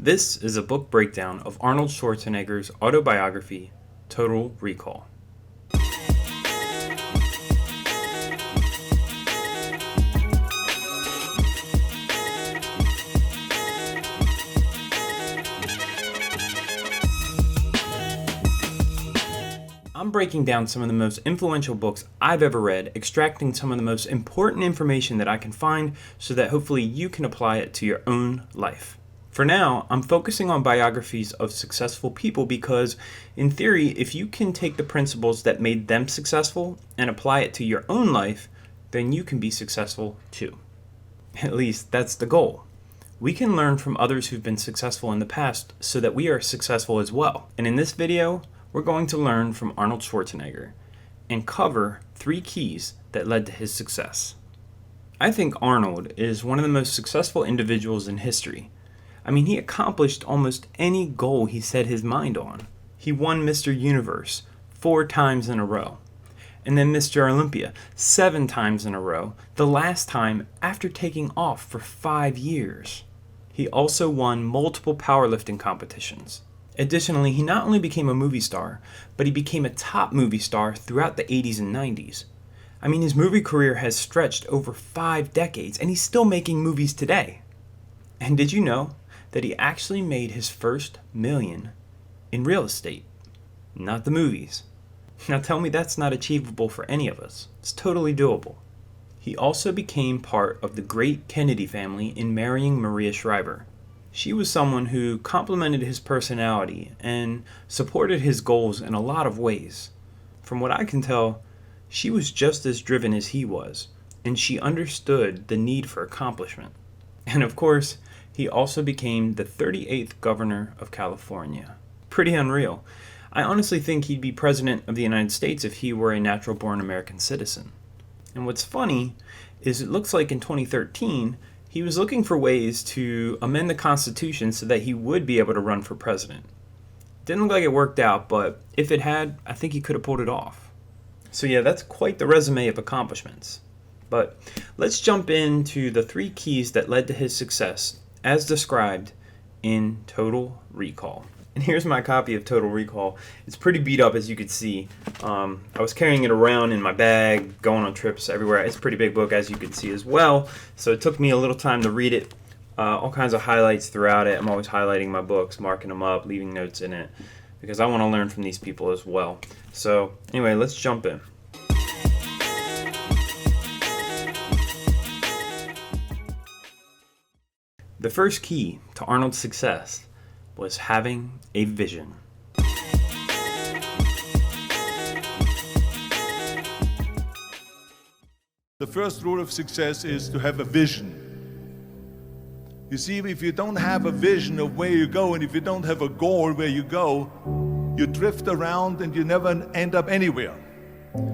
This is a book breakdown of Arnold Schwarzenegger's autobiography, Total Recall. I'm breaking down some of the most influential books I've ever read, extracting some of the most important information that I can find so that hopefully you can apply it to your own life. For now, I'm focusing on biographies of successful people because, in theory, if you can take the principles that made them successful and apply it to your own life, then you can be successful too. At least, that's the goal. We can learn from others who've been successful in the past so that we are successful as well. And in this video, we're going to learn from Arnold Schwarzenegger and cover 3 keys that led to his success. I think Arnold is one of the most successful individuals in history. I mean, he accomplished almost any goal he set his mind on. He won Mr. Universe 4 times in a row, and then Mr. Olympia 7 times in a row, the last time after taking off for 5 years. He also won multiple powerlifting competitions. Additionally, he not only became a movie star, but he became a top movie star throughout the 80s and 90s. I mean, his movie career has stretched over 5 decades, and he's still making movies today. And did you know that he actually made his first million in real estate, not the movies? Now tell me that's not achievable for any of us. It's totally doable. He also became part of the great Kennedy family in marrying Maria Shriver. She was someone who complemented his personality and supported his goals in a lot of ways. From what I can tell, she was just as driven as he was, and she understood the need for accomplishment. And of course, he also became the 38th governor of California. Pretty unreal. I honestly think he'd be president of the United States if he were a natural-born American citizen. And what's funny is it looks like in 2013, he was looking for ways to amend the Constitution so that he would be able to run for president. Didn't look like it worked out, but if it had, I think he could have pulled it off. So yeah, that's quite the resume of accomplishments. But let's jump into the 3 keys that led to his success, as described in Total Recall. And here's my copy of Total Recall. It's pretty beat up, as you could see. I was carrying it around in my bag, going on trips everywhere. It's a pretty big book, as you can see as well. So it took me a little time to read it. All kinds of highlights throughout it. I'm always highlighting my books, marking them up, leaving notes in it, because I want to learn from these people as well. So anyway, let's jump in. The first key to Arnold's success was having a vision. The first rule of success is to have a vision. You see, if you don't have a vision of where you go, and if you don't have a goal where you go, you drift around and you never end up anywhere.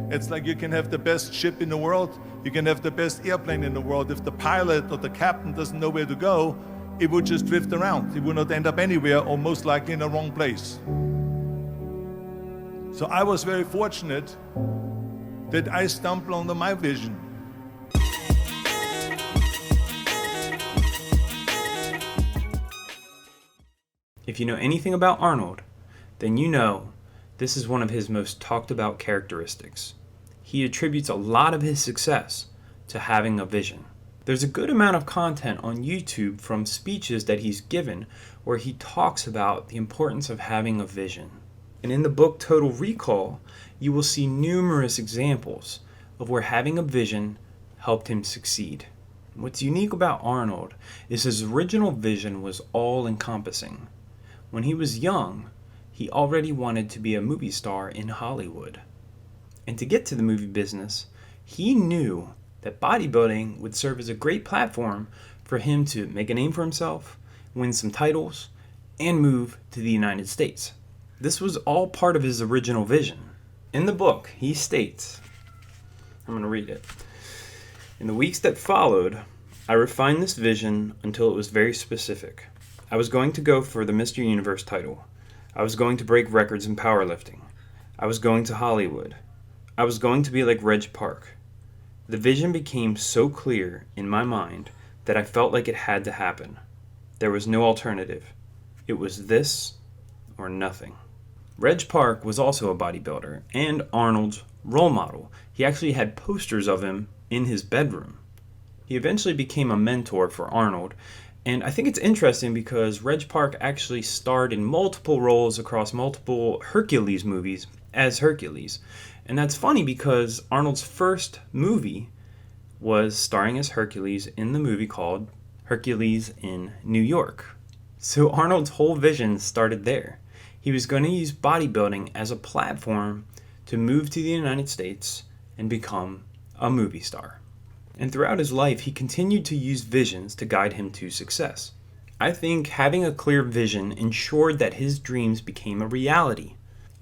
It's like you can have the best ship in the world, you can have the best airplane in the world. If the pilot or the captain doesn't know where to go, it would just drift around. It would not end up anywhere, or most likely in the wrong place. So I was very fortunate that I stumbled onto my vision. If you know anything about Arnold, then you know this is one of his most talked about characteristics. He attributes a lot of his success to having a vision. There's a good amount of content on YouTube from speeches that he's given where he talks about the importance of having a vision. And in the book Total Recall, you will see numerous examples of where having a vision helped him succeed. What's unique about Arnold is his original vision was all-encompassing. When he was young, he already wanted to be a movie star in Hollywood. And to get to the movie business, he knew that bodybuilding would serve as a great platform for him to make a name for himself, win some titles, and move to the United States. This was all part of his original vision. In the book, he states, I'm going to read it. In the weeks that followed, I refined this vision until it was very specific. I was going to go for the Mr. Universe title. I was going to break records in powerlifting. I was going to Hollywood. I was going to be like Reg Park. The vision became so clear in my mind that I felt like it had to happen. There was no alternative. It was this or nothing. Reg Park was also a bodybuilder and Arnold's role model. He actually had posters of him in his bedroom. He eventually became a mentor for Arnold, and I think it's interesting because Reg Park actually starred in multiple roles across multiple Hercules movies as Hercules. And that's funny because Arnold's first movie was starring as Hercules in the movie called Hercules in New York. So Arnold's whole vision started there. He was going to use bodybuilding as a platform to move to the United States and become a movie star. And throughout his life, he continued to use visions to guide him to success. I think having a clear vision ensured that his dreams became a reality.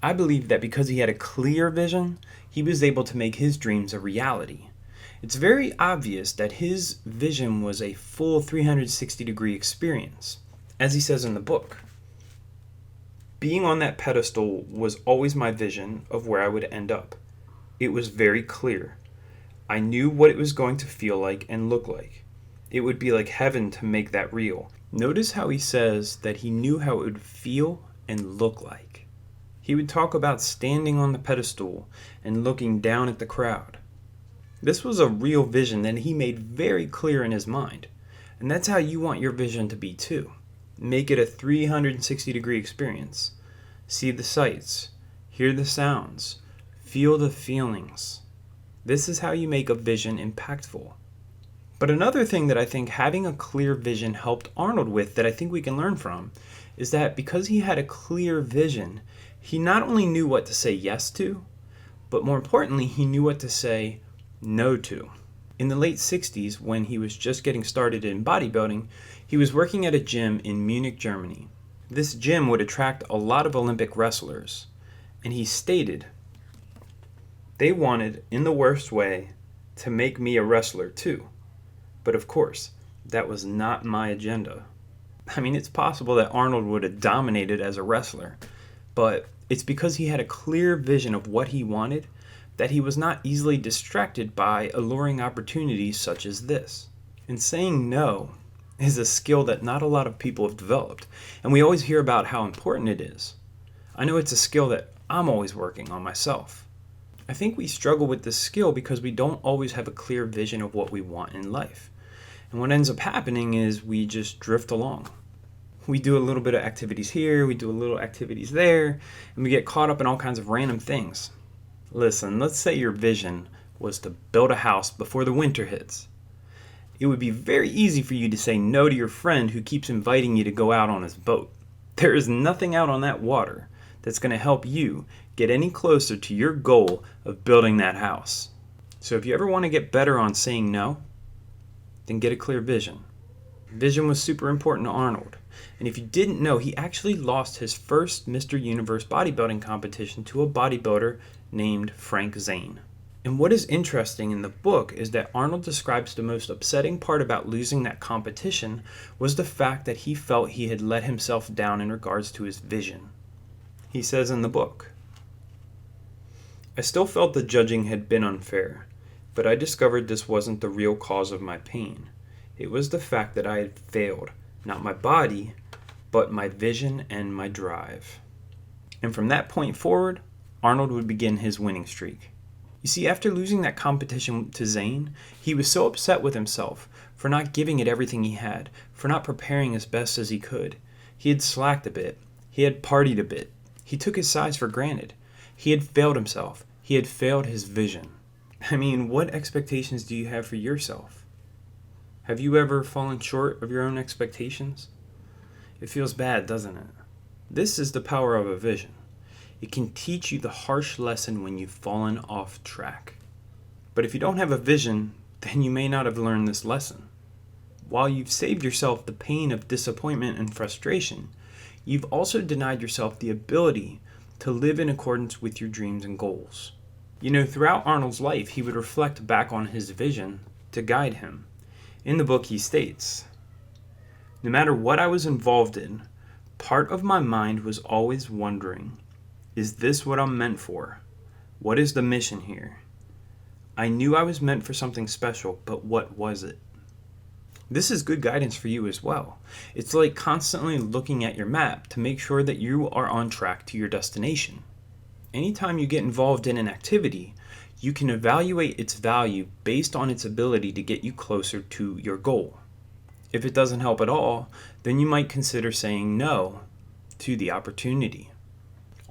I believe that because he had a clear vision, he was able to make his dreams a reality. It's very obvious that his vision was a full 360-degree experience. As he says in the book, being on that pedestal was always my vision of where I would end up. It was very clear. I knew what it was going to feel like and look like. It would be like heaven to make that real. Notice how he says that he knew how it would feel and look like. He would talk about standing on the pedestal and looking down at the crowd. This was a real vision that he made very clear in his mind. And that's how you want your vision to be too. Make it a 360-degree experience. See the sights, hear the sounds, feel the feelings. This is how you make a vision impactful. But another thing that I think having a clear vision helped Arnold with that I think we can learn from is that because he had a clear vision, he not only knew what to say yes to, but more importantly, he knew what to say no to. In the late 60s, when he was just getting started in bodybuilding, he was working at a gym in Munich, Germany. This gym would attract a lot of Olympic wrestlers, and he stated, "They wanted, in the worst way, to make me a wrestler too. But of course, that was not my agenda." I mean, it's possible that Arnold would have dominated as a wrestler, but it's because he had a clear vision of what he wanted that he was not easily distracted by alluring opportunities such as this. And saying no is a skill that not a lot of people have developed, and we always hear about how important it is. I know it's a skill that I'm always working on myself. I think we struggle with this skill because we don't always have a clear vision of what we want in life. And what ends up happening is we just drift along. We do a little bit of activities here, we do a little activities there, and we get caught up in all kinds of random things. Listen, let's say your vision was to build a house before the winter hits. It would be very easy for you to say no to your friend who keeps inviting you to go out on his boat. There is nothing out on that water that's going to help you get any closer to your goal of building that house. So if you ever want to get better on saying no, then get a clear vision. Vision was super important to Arnold. And if you didn't know, he actually lost his first Mr. Universe bodybuilding competition to a bodybuilder named Frank Zane. And what is interesting in the book is that Arnold describes the most upsetting part about losing that competition was the fact that he felt he had let himself down in regards to his vision. He says in the book, "I still felt the judging had been unfair, but I discovered this wasn't the real cause of my pain. It was the fact that I had failed, not my body, but my vision and my drive." And from that point forward, Arnold would begin his winning streak. You see, after losing that competition to Zane, he was so upset with himself for not giving it everything he had, for not preparing as best as he could. He had slacked a bit. He had partied a bit. He took his size for granted. He had failed himself. He had failed his vision. I mean, what expectations do you have for yourself? Have you ever fallen short of your own expectations? It feels bad, doesn't it? This is the power of a vision. It can teach you the harsh lesson when you've fallen off track. But if you don't have a vision, then you may not have learned this lesson. While you've saved yourself the pain of disappointment and frustration, you've also denied yourself the ability to live in accordance with your dreams and goals. You know, throughout Arnold's life, he would reflect back on his vision to guide him. In the book, he states, "No matter what I was involved in, part of my mind was always wondering, is this what I'm meant for? What is the mission here? I knew I was meant for something special, but what was it?" This is good guidance for you as well. It's like constantly looking at your map to make sure that you are on track to your destination. Anytime you get involved in an activity, you can evaluate its value based on its ability to get you closer to your goal. If it doesn't help at all, then you might consider saying no to the opportunity.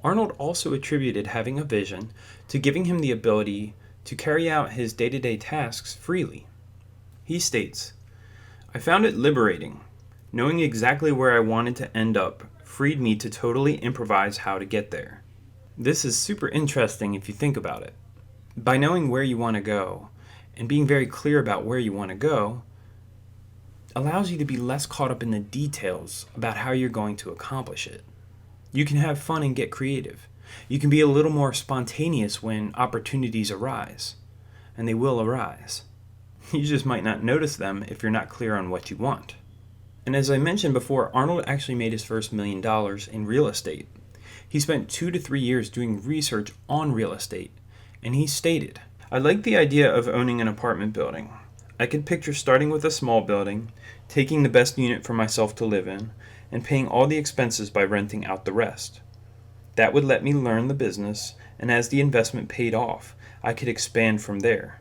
Arnold also attributed having a vision to giving him the ability to carry out his day-to-day tasks freely. He states, "I found it liberating. Knowing exactly where I wanted to end up freed me to totally improvise how to get there." This is super interesting if you think about it. By knowing where you want to go and being very clear about where you want to go allows you to be less caught up in the details about how you're going to accomplish it. You can have fun and get creative. You can be a little more spontaneous when opportunities arise, and they will arise. You just might not notice them if you're not clear on what you want. And as I mentioned before, Arnold actually made his first $1 million in real estate. He spent 2 to 3 years doing research on real estate, and he stated, "I like the idea of owning an apartment building. I could picture starting with a small building, taking the best unit for myself to live in, and paying all the expenses by renting out the rest. That would let me learn the business, and as the investment paid off, I could expand from there.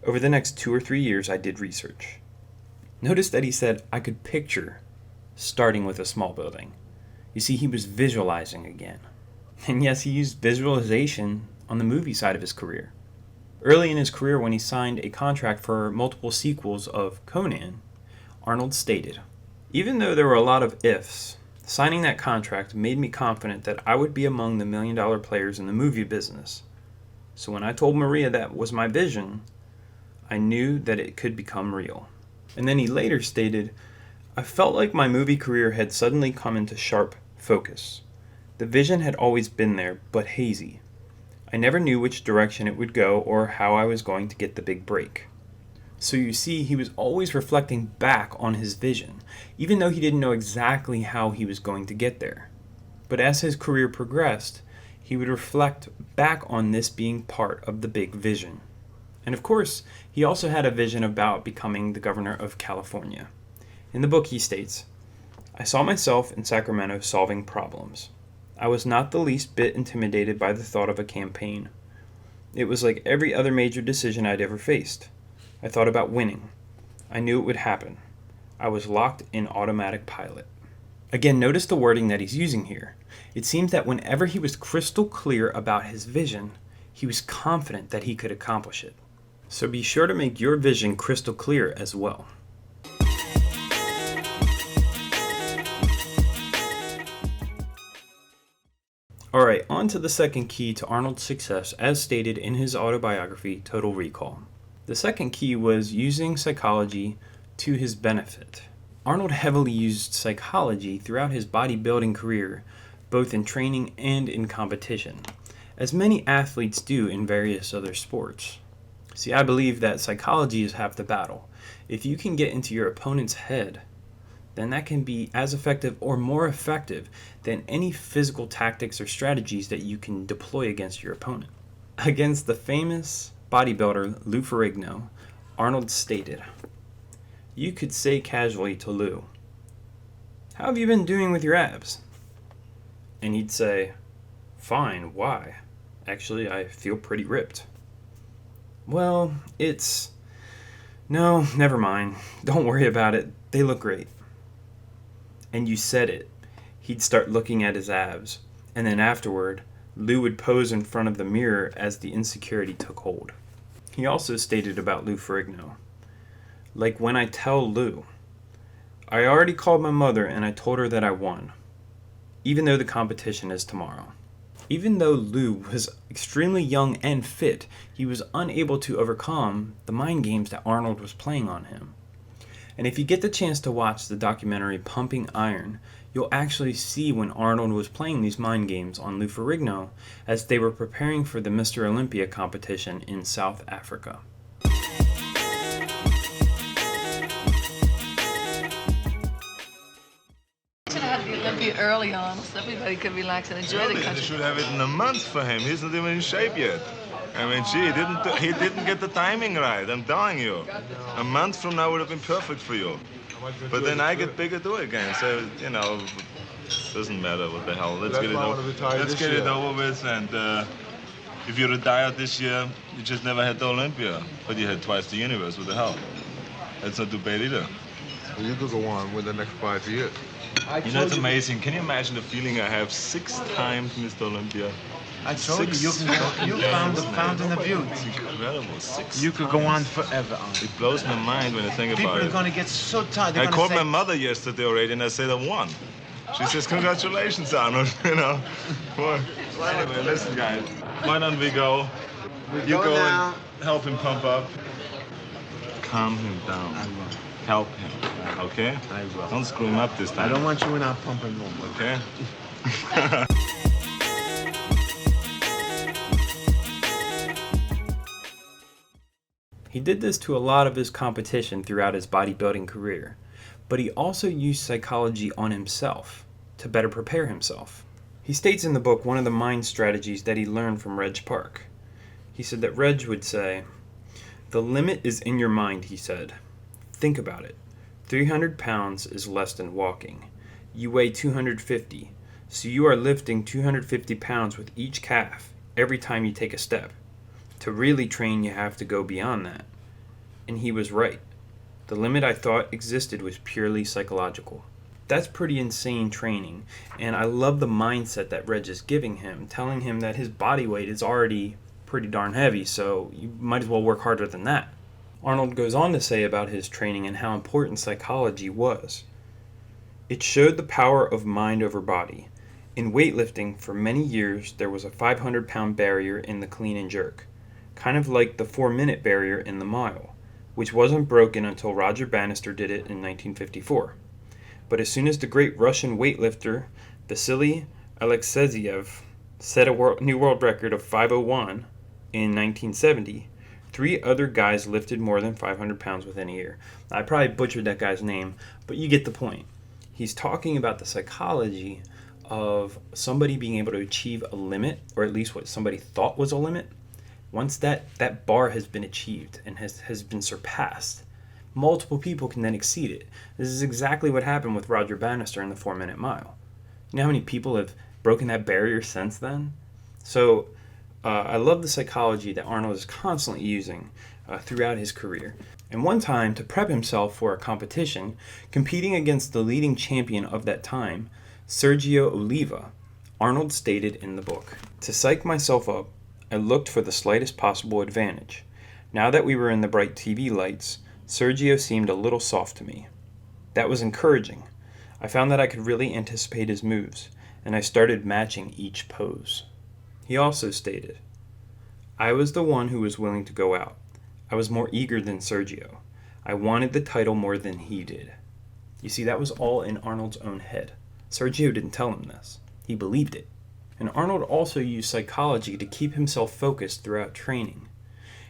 Over the next 2 or 3 years, I did research." Notice that he said, "I could picture starting with a small building." You see, he was visualizing again. And yes, he used visualization on the movie side of his career. Early in his career, when he signed a contract for multiple sequels of Conan, Arnold stated, "Even though there were a lot of ifs, signing that contract made me confident that I would be among the $1 million players in the movie business. So when I told Maria that was my vision, I knew that it could become real." And then he later stated, "I felt like my movie career had suddenly come into sharp focus. The vision had always been there, but hazy. I never knew which direction it would go or how I was going to get the big break." So you see, he was always reflecting back on his vision, even though he didn't know exactly how he was going to get there. But as his career progressed, he would reflect back on this being part of the big vision. And of course, he also had a vision about becoming the governor of California. In the book, he states, "I saw myself in Sacramento solving problems. I was not the least bit intimidated by the thought of a campaign. It was like every other major decision I'd ever faced. I thought about winning. I knew it would happen. I was locked in automatic pilot." Again, notice the wording that he's using here. It seems that whenever he was crystal clear about his vision, he was confident that he could accomplish it. So be sure to make your vision crystal clear as well. Alright, on to the second key to Arnold's success as stated in his autobiography, Total Recall. The second key was using psychology to his benefit. Arnold heavily used psychology throughout his bodybuilding career, both in training and in competition, as many athletes do in various other sports. See, I believe that psychology is half the battle. If you can get into your opponent's head, then that can be as effective or more effective than any physical tactics or strategies that you can deploy against your opponent. Against the famous bodybuilder Lou Ferrigno, Arnold stated, "You could say casually to Lou, 'How have you been doing with your abs?' And he'd say, 'Fine, why? Actually, I feel pretty ripped.' 'Well, no, never mind. Don't worry about it. They look great.' And you said it. He'd start looking at his abs, and then afterward, Lou would pose in front of the mirror as the insecurity took hold." He also stated about Lou Ferrigno, "Like when I tell Lou, I already called my mother and I told her that I won, even though the competition is tomorrow." Even though Lou was extremely young and fit, he was unable to overcome the mind games that Arnold was playing on him. And if you get the chance to watch the documentary Pumping Iron, you'll actually see when Arnold was playing these mind games on Lou Ferrigno as they were preparing for the Mr. Olympia competition in South Africa. Should have had the Olympia early on, so everybody could relax and enjoy the They country. should have it in a month for him. He isn't even in shape yet. I mean, gee, he didn't get the timing right. I'm telling you. A month from now would have been perfect for you. But then I get bigger too again. So doesn't matter what the hell. Let's get it over with. And if you retired this year, you just never had the Olympia, but you had twice the universe. What the hell? That's not too bad either. Well, you could go on with the next 5 years. It's amazing. Can you imagine the feeling I have 6 times Mr. Olympia? I told you found the fountain of youth. It's incredible. 6 You could go on forever. It blows my mind when I think People about it. are going to get so tired. I called my mother yesterday already, and I said I won. She says, "Congratulations, Arnold." Well, anyway, listen, guys. Why don't we go? You go and help him pump up. Calm him down. Help him. Okay? I will. Don't screw him up this time. I don't want you in our pumping room. Okay? He did this to a lot of his competition throughout his bodybuilding career, but he also used psychology on himself to better prepare himself. He states in the book one of the mind strategies that he learned from Reg Park. He said that Reg would say, "The limit is in your mind," he said. "Think about it. 300 pounds is less than walking. You weigh 250, so you are lifting 250 pounds with each calf every time you take a step. To really train, you have to go beyond that." And he was right. The limit I thought existed was purely psychological. That's pretty insane training, and I love the mindset that Reg is giving him, telling him that his body weight is already pretty darn heavy, so you might as well work harder than that. Arnold goes on to say about his training and how important psychology was. "It showed the power of mind over body. In weightlifting, for many years, there was a 500-pound barrier in the clean and jerk, kind of like the 4-minute barrier in the mile, which wasn't broken until Roger Bannister did it in 1954. But as soon as the great Russian weightlifter Vasily Alexeyev set a new world record of 501 in 1970, 3 other guys lifted more than 500 pounds within a year." I probably butchered that guy's name, but you get the point. He's talking about the psychology of somebody being able to achieve a limit, or at least what somebody thought was a limit. Once that bar has been achieved and has been surpassed, multiple people can then exceed it. This is exactly what happened with Roger Bannister in the 4-minute mile. You know how many people have broken that barrier since then? So I love the psychology that Arnold is constantly using throughout his career. And one time, to prep himself for a competition, competing against the leading champion of that time, Sergio Oliva, Arnold stated in the book, "To psych myself up, I looked for the slightest possible advantage. Now that we were in the bright TV lights, Sergio seemed a little soft to me. That was encouraging. I found that I could really anticipate his moves, and I started matching each pose." He also stated, "I was the one who was willing to go out. I was more eager than Sergio. I wanted the title more than he did." You see, that was all in Arnold's own head. Sergio didn't tell him this. He believed it. And Arnold also used psychology to keep himself focused throughout training.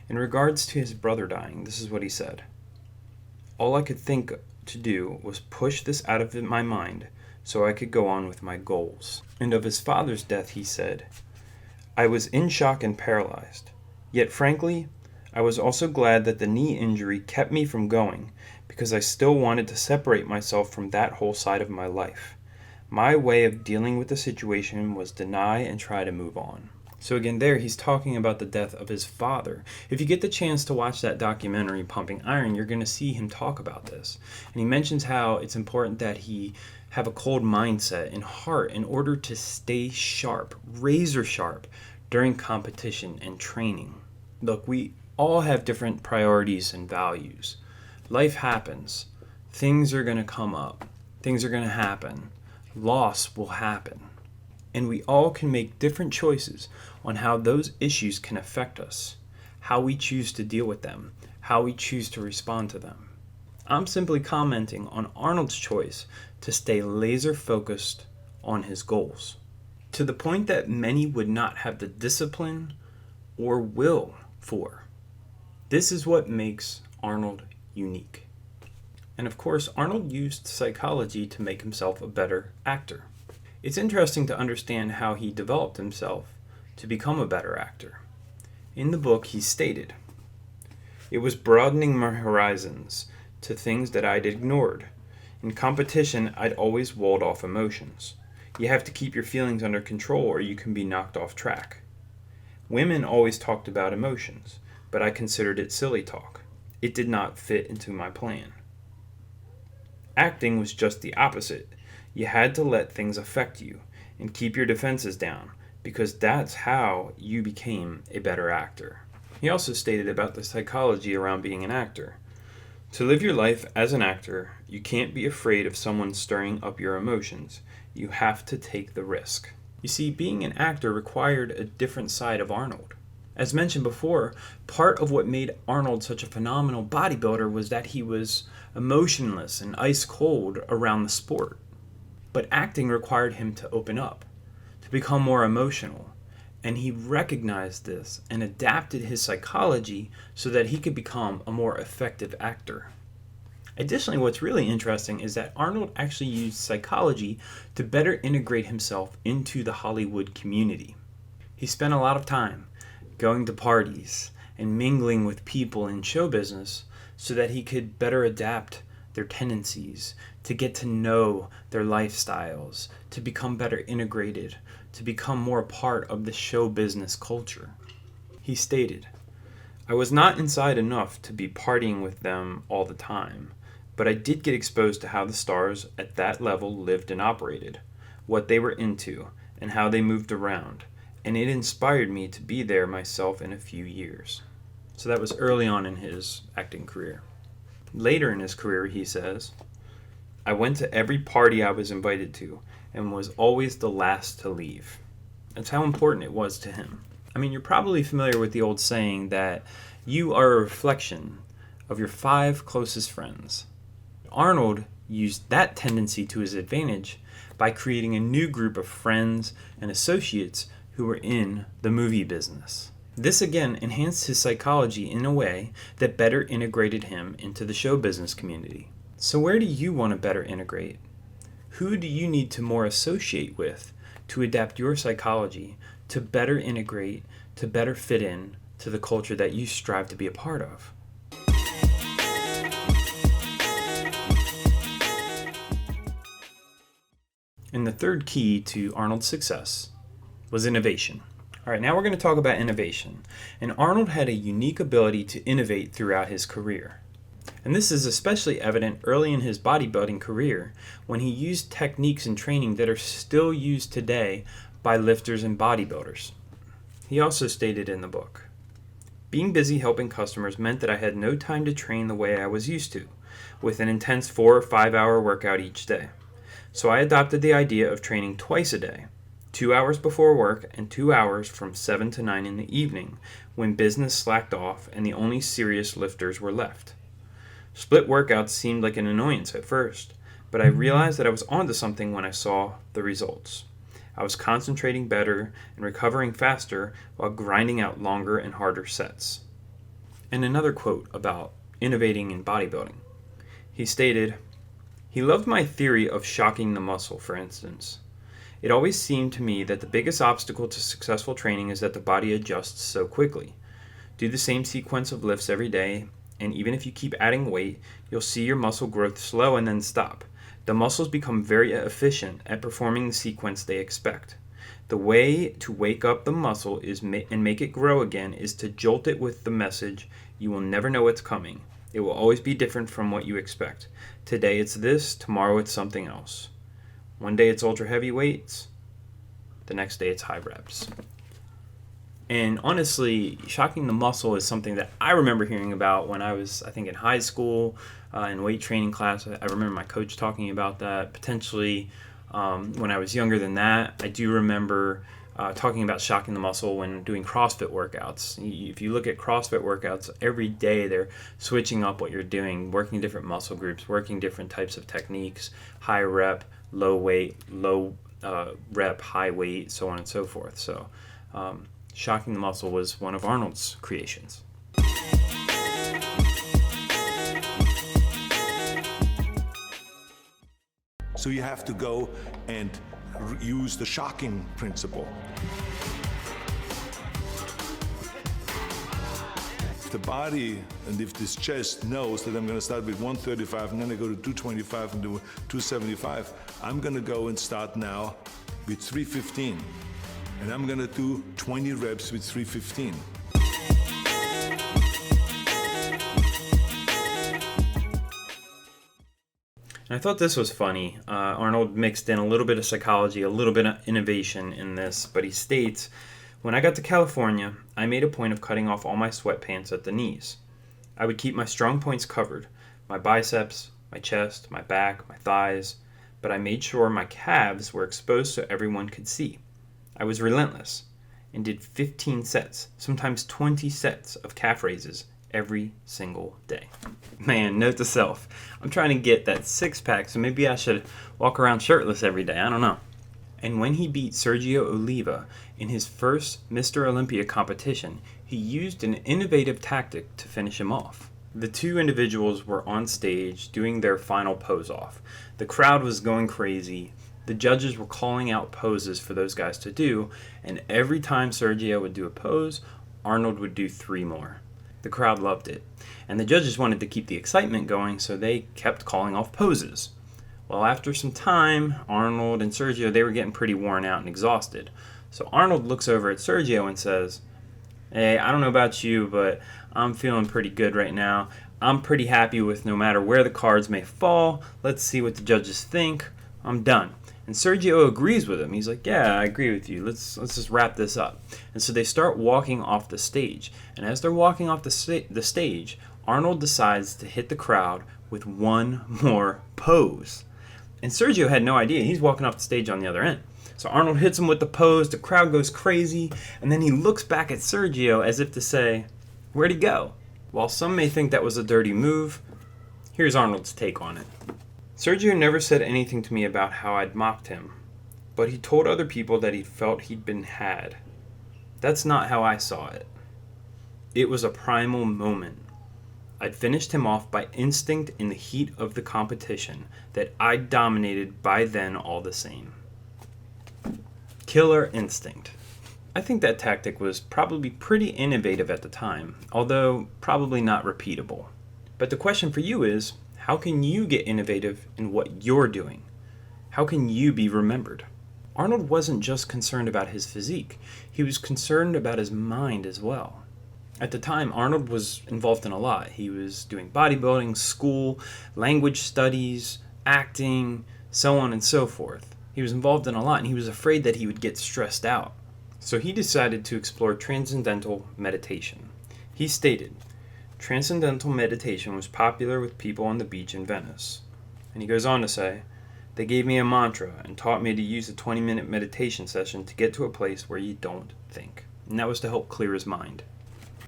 In regards to his brother dying, this is what he said. "All I could think to do was push this out of my mind so I could go on with my goals." And of his father's death, he said, "I was in shock and paralyzed. Yet frankly, I was also glad that the knee injury kept me from going because I still wanted to separate myself from that whole side of my life. My way of dealing with the situation was deny and try to move on." So again, there he's talking about the death of his father. If you get the chance to watch that documentary, Pumping Iron, you're going to see him talk about this. And he mentions how it's important that he have a cold mindset and heart in order to stay sharp, razor sharp, during competition and training. Look, we all have different priorities and values. Life happens. Things are going to come up. Things are going to happen. Loss will happen. And we all can make different choices on how those issues can affect us, how we choose to deal with them, how we choose to respond to them. I'm simply commenting on Arnold's choice to stay laser focused on his goals, to the point that many would not have the discipline or will for. This is what makes Arnold unique. And of course, Arnold used psychology to make himself a better actor. It's interesting to understand how he developed himself to become a better actor. In the book, he stated, "It was broadening my horizons to things that I'd ignored. In competition, I'd always walled off emotions. You have to keep your feelings under control or you can be knocked off track. Women always talked about emotions, but I considered it silly talk. It did not fit into my plan. Acting was just the opposite. You had to let things affect you and keep your defenses down, because that's how you became a better actor." He also stated about the psychology around being an actor. "To live your life as an actor, you can't be afraid of someone stirring up your emotions. You have to take the risk." You see, being an actor required a different side of Arnold. As mentioned before, part of what made Arnold such a phenomenal bodybuilder was that he was emotionless and ice cold around the sport. But acting required him to open up, to become more emotional, and he recognized this and adapted his psychology so that he could become a more effective actor. Additionally, what's really interesting is that Arnold actually used psychology to better integrate himself into the Hollywood community. He spent a lot of time going to parties and mingling with people in show business so that he could better adapt their tendencies, to get to know their lifestyles, to become better integrated, to become more a part of the show business culture. He stated, "I was not inside enough to be partying with them all the time, but I did get exposed to how the stars at that level lived and operated, what they were into, and how they moved around, and it inspired me to be there myself in a few years." So that was early on in his acting career. Later in his career, he says, "I went to every party I was invited to and was always the last to leave." That's how important it was to him. I mean, you're probably familiar with the old saying that you are a reflection of your 5 closest friends. Arnold used that tendency to his advantage by creating a new group of friends and associates who were in the movie business. This again enhanced his psychology in a way that better integrated him into the show business community. So where do you want to better integrate? Who do you need to more associate with to adapt your psychology to better integrate, to better fit in to the culture that you strive to be a part of? And the third key to Arnold's success was innovation. All right, now we're going to talk about innovation. And Arnold had a unique ability to innovate throughout his career. And this is especially evident early in his bodybuilding career when he used techniques and training that are still used today by lifters and bodybuilders. He also stated in the book, "Being busy helping customers meant that I had no time to train the way I was used to, with an intense 4 or 5 hour workout each day. So I adopted the idea of training twice a day, 2 hours before work and 2 hours from 7 to 9 in the evening when business slacked off and the only serious lifters were left. Split workouts seemed like an annoyance at first, but I realized that I was onto something when I saw the results. I was concentrating better and recovering faster while grinding out longer and harder sets." And another quote about innovating in bodybuilding. He stated, "He loved my theory of shocking the muscle, for instance. It always seemed to me that the biggest obstacle to successful training is that the body adjusts so quickly. Do the same sequence of lifts every day, and even if you keep adding weight, you'll see your muscle growth slow and then stop. The muscles become very efficient at performing the sequence they expect. The way to wake up the muscle and make it grow again is to jolt it with the message, you will never know what's coming. It will always be different from what you expect. Today it's this, tomorrow it's something else. One day it's ultra heavy weights, the next day it's high reps." And honestly, shocking the muscle is something that I remember hearing about when I was, I think, in high school, in weight training class. I remember my coach talking about that. Potentially, when I was younger than that, I do remember talking about shocking the muscle when doing CrossFit workouts. If you look at CrossFit workouts, every day they're switching up what you're doing, working different muscle groups, working different types of techniques, high rep, low weight, low rep, high weight, so on and so forth. So shocking the muscle was one of Arnold's creations. So you have to go and use the shocking principle. the body and if this chest knows that I'm going to start with 135 and then I go to 225 and do 275, I'm going to go and start now with 315. And I'm going to do 20 reps with 315. And I thought this was funny. Arnold mixed in a little bit of psychology, a little bit of innovation in this, but he states, "When I got to California, I made a point of cutting off all my sweatpants at the knees. I would keep my strong points covered, my biceps, my chest, my back, my thighs, but I made sure my calves were exposed so everyone could see. I was relentless and did 15 sets, sometimes 20 sets of calf raises every single day." Man, note to self, I'm trying to get that six-pack, so maybe I should walk around shirtless every day. I don't know. And when he beat Sergio Oliva in his first Mr. Olympia competition, he used an innovative tactic to finish him off. The two individuals were on stage doing their final pose-off. The crowd was going crazy. The judges were calling out poses for those guys to do, and every time Sergio would do a pose, Arnold would do 3 more. The crowd loved it, and the judges wanted to keep the excitement going, so they kept calling off poses. Well, after some time, Arnold and Sergio, they were getting pretty worn out and exhausted. So Arnold looks over at Sergio and says, "Hey, I don't know about you, but I'm feeling pretty good right now. I'm pretty happy with no matter where the cards may fall. Let's see what the judges think. I'm done." And Sergio agrees with him. He's like, "Yeah, I agree with you. Let's just wrap this up." And so they start walking off the stage. And as they're walking off the stage, Arnold decides to hit the crowd with one more pose. And Sergio had no idea. He's walking off the stage on the other end. So Arnold hits him with the pose. The crowd goes crazy. And then he looks back at Sergio as if to say, "Where'd he go?" While some may think that was a dirty move, here's Arnold's take on it. "Sergio never said anything to me about how I'd mocked him, but he told other people that he felt he'd been had. That's not how I saw it. It was a primal moment. I'd finished him off by instinct in the heat of the competition that I'd dominated by then all the same." Killer instinct. I think that tactic was probably pretty innovative at the time, although probably not repeatable. But the question for you is, how can you get innovative in what you're doing? How can you be remembered? Arnold wasn't just concerned about his physique, he was concerned about his mind as well. At the time, Arnold was involved in a lot. He was doing bodybuilding, school, language studies, acting, so on and so forth. He was involved in a lot, and he was afraid that he would get stressed out. So he decided to explore transcendental meditation. He stated, "Transcendental meditation was popular with people on the beach in Venice." And he goes on to say, "They gave me a mantra and taught me to use a 20-minute meditation session to get to a place where you don't think." And that was to help clear his mind.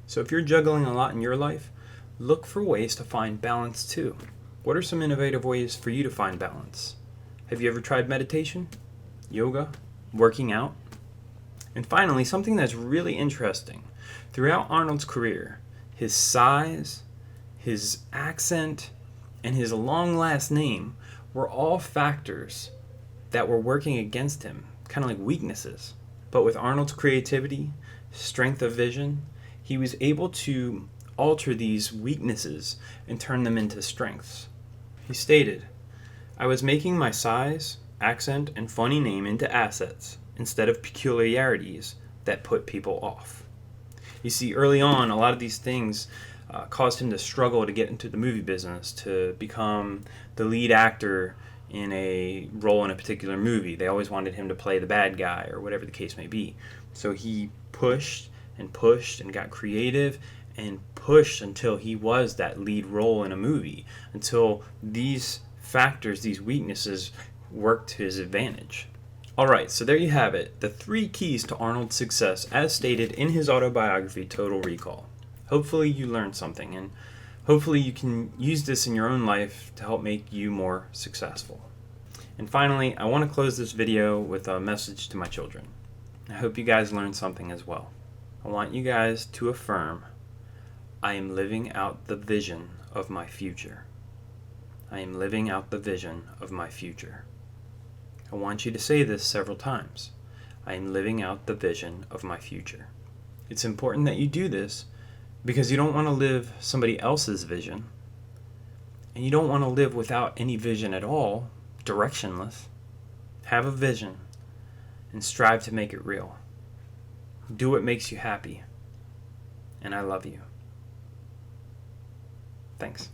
So if you're juggling a lot in your life, look for ways to find balance too. What are some innovative ways for you to find balance? Have you ever tried meditation, yoga, working out? And finally, something that's really interesting. Throughout Arnold's career, his size, his accent, and his long last name were all factors that were working against him, kind of like weaknesses. But with Arnold's creativity, strength of vision, he was able to alter these weaknesses and turn them into strengths. He stated, "I was making my size, accent, and funny name into assets instead of peculiarities that put people off." You see, early on, a lot of these things caused him to struggle to get into the movie business, to become the lead actor in a role in a particular movie. They always wanted him to play the bad guy or whatever the case may be. So he pushed and got creative and pushed until he was that lead role in a movie, until these factors, these weaknesses, worked to his advantage. Alright, so there you have it, the 3 keys to Arnold's success as stated in his autobiography, Total Recall. Hopefully you learned something, and hopefully you can use this in your own life to help make you more successful. And finally, I want to close this video with a message to my children. I hope you guys learned something as well. I want you guys to affirm, I am living out the vision of my future. I am living out the vision of my future. I want you to say this several times. I am living out the vision of my future. It's important that you do this Because you don't want to live somebody else's vision. And you don't want to live without any vision at all, directionless. Have a vision and strive to make it real. Do what makes you happy. And I love you. Thanks.